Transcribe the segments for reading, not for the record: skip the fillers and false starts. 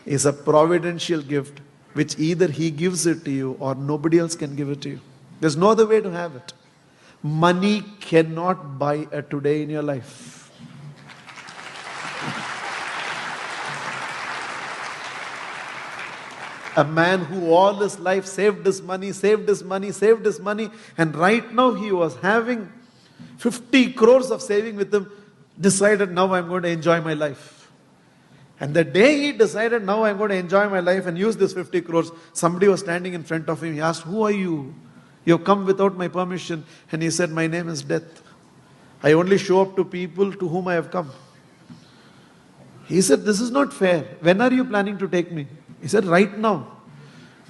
is a providential gift which either he gives it to you or nobody else can give it to you. There's no other way to have it. Money cannot buy a today in your life. A man who all his life saved his money, and right now he was having 50 crores of saving with him, decided, now I'm going to enjoy my life. And the day he decided, now I'm going to enjoy my life and use this 50 crores, somebody was standing in front of him. He asked, who are you? You've come without my permission. And he said, my name is Death. I only show up to people to whom I have come. He said, this is not fair. When are you planning to take me? He said, right now.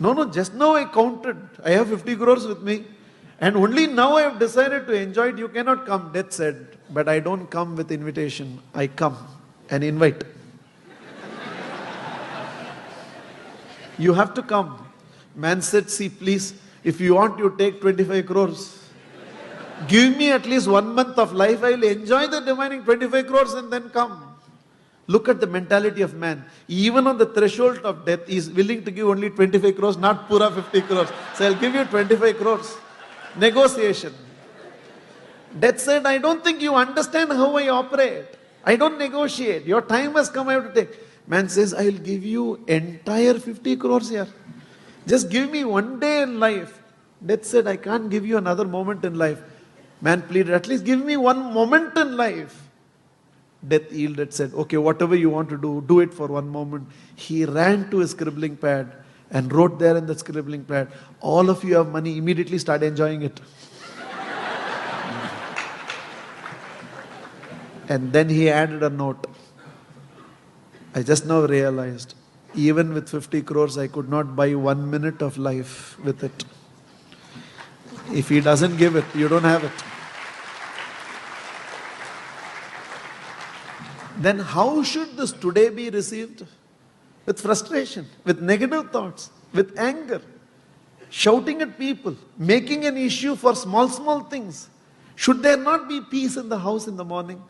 No, just now I counted. I have 50 crores with me. And only now I have decided to enjoy it. You cannot come. Death said, but I don't come with invitation. I come and invite. You have to come. Man said, see, please, if you want, you take 25 crores. Give me at least 1 month of life. I will enjoy the remaining 25 crores and then come. Look at the mentality of man. Even on the threshold of death, he is willing to give only 25 crores, not pura 50 crores. So I'll give you 25 crores. Negotiation. Death said, I don't think you understand how I operate. I don't negotiate. Your time has come, I have to take. Man says, I'll give you entire 50 crores here. Just give me 1 day in life. Death said, I can't give you another moment in life. Man pleaded, at least give me 1 moment in life. Death yielded, said, okay, whatever you want to do, do it for 1 moment. He ran to his scribbling pad and wrote there in the scribbling pad, all of you have money, immediately start enjoying it. And then he added a note. I just now realized, even with 50 crores, I could not buy 1 minute of life with it. If he doesn't give it, you don't have it. Then how should this today be received? With frustration, with negative thoughts, with anger, shouting at people, making an issue for small things. Should there not be peace in the house in the morning?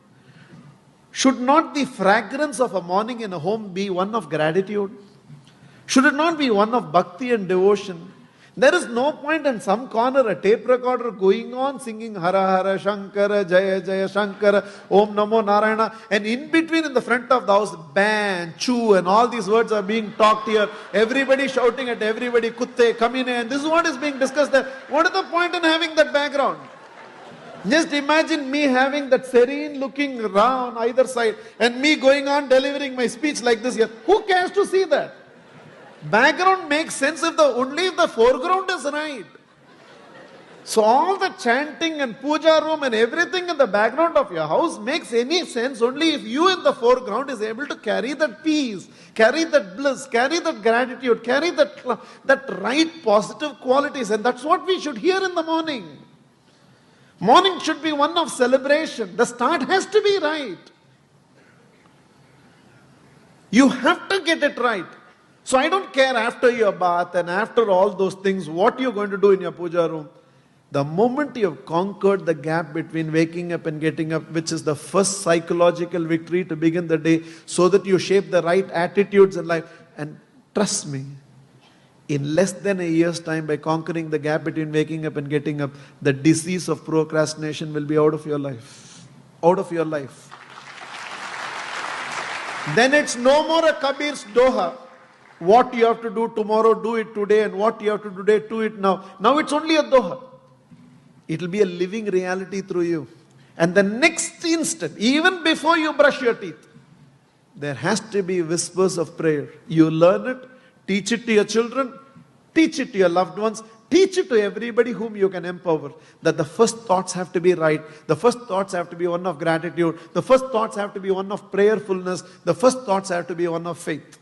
Should not the fragrance of a morning in a home be one of gratitude? Should it not be one of bhakti and devotion? There is no point in some corner, a tape recorder going on singing Hara Hara Shankara, Jaya Jaya Shankara, Om Namo Narayana, and in between in the front of the house, ban, chew, and all these words are being talked here. Everybody shouting at everybody, Kutte, Kamine, and this is what is being discussed there. What is the point in having that background? Just imagine me having that serene looking around either side and me going on delivering my speech like this here. Who cares to see that? Background makes sense only if the foreground is right. So all the chanting and puja room and everything in the background of your house makes any sense only if you in the foreground is able to carry that peace, carry that bliss, carry that gratitude, carry that right positive qualities. And that's what we should hear in the morning. Morning should be one of celebration. The start has to be right. You have to get it right. So I don't care after your bath and after all those things, what you're going to do in your puja room. The moment you have conquered the gap between waking up and getting up, which is the first psychological victory to begin the day, so that you shape the right attitudes in life. And trust me, in less than a year's time, by conquering the gap between waking up and getting up, the disease of procrastination will be out of your life. Out of your life. Then it's no more a Kabir's Doha. What you have to do tomorrow, do it today, and what you have to do today, do it now. Now it's only a Doha. It will be a living reality through you. And the next instant, even before you brush your teeth, there has to be whispers of prayer. You learn it, teach it to your children, teach it to your loved ones, teach it to everybody whom you can empower. That the first thoughts have to be right. The first thoughts have to be one of gratitude. The first thoughts have to be one of prayerfulness. The first thoughts have to be one of faith.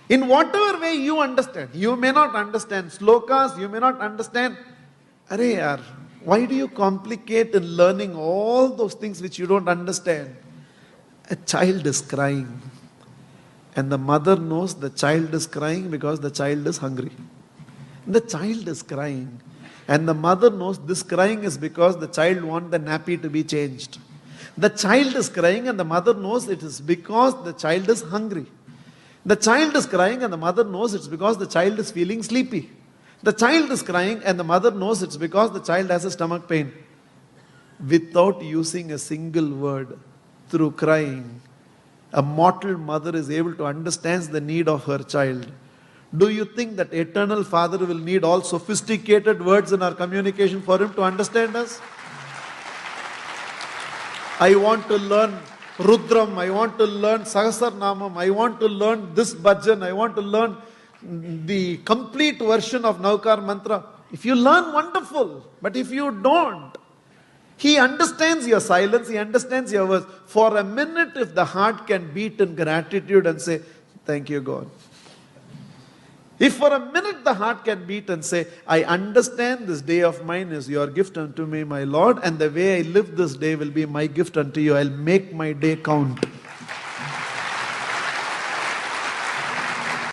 In whatever way you understand, you may not understand slokas, you may not understand. Arey yaar, why do you complicate in learning all those things which you don't understand? A child is crying. And the mother knows the child is crying because the child is hungry. The child is crying. And the mother knows this crying is because the child wants the nappy to be changed. The child is crying and the mother knows it is because the child is hungry. The child is crying and the mother knows it's because the child is feeling sleepy. The child is crying and the mother knows it's because the child has a stomach pain. Without using a single word, through crying, a mortal mother is able to understand the need of her child. Do you think that eternal Father will need all sophisticated words in our communication for him to understand us? I want to learn Rudram, I want to learn Sahasranamam, I want to learn this bhajan, I want to learn the complete version of Navkar Mantra. If you learn, wonderful. But if you don't, he understands your silence, he understands your words. For a minute, if the heart can beat in gratitude and say, thank you, God. If for a minute the heart can beat and say, I understand this day of mine is your gift unto me, my Lord, and the way I live this day will be my gift unto you. I'll make my day count.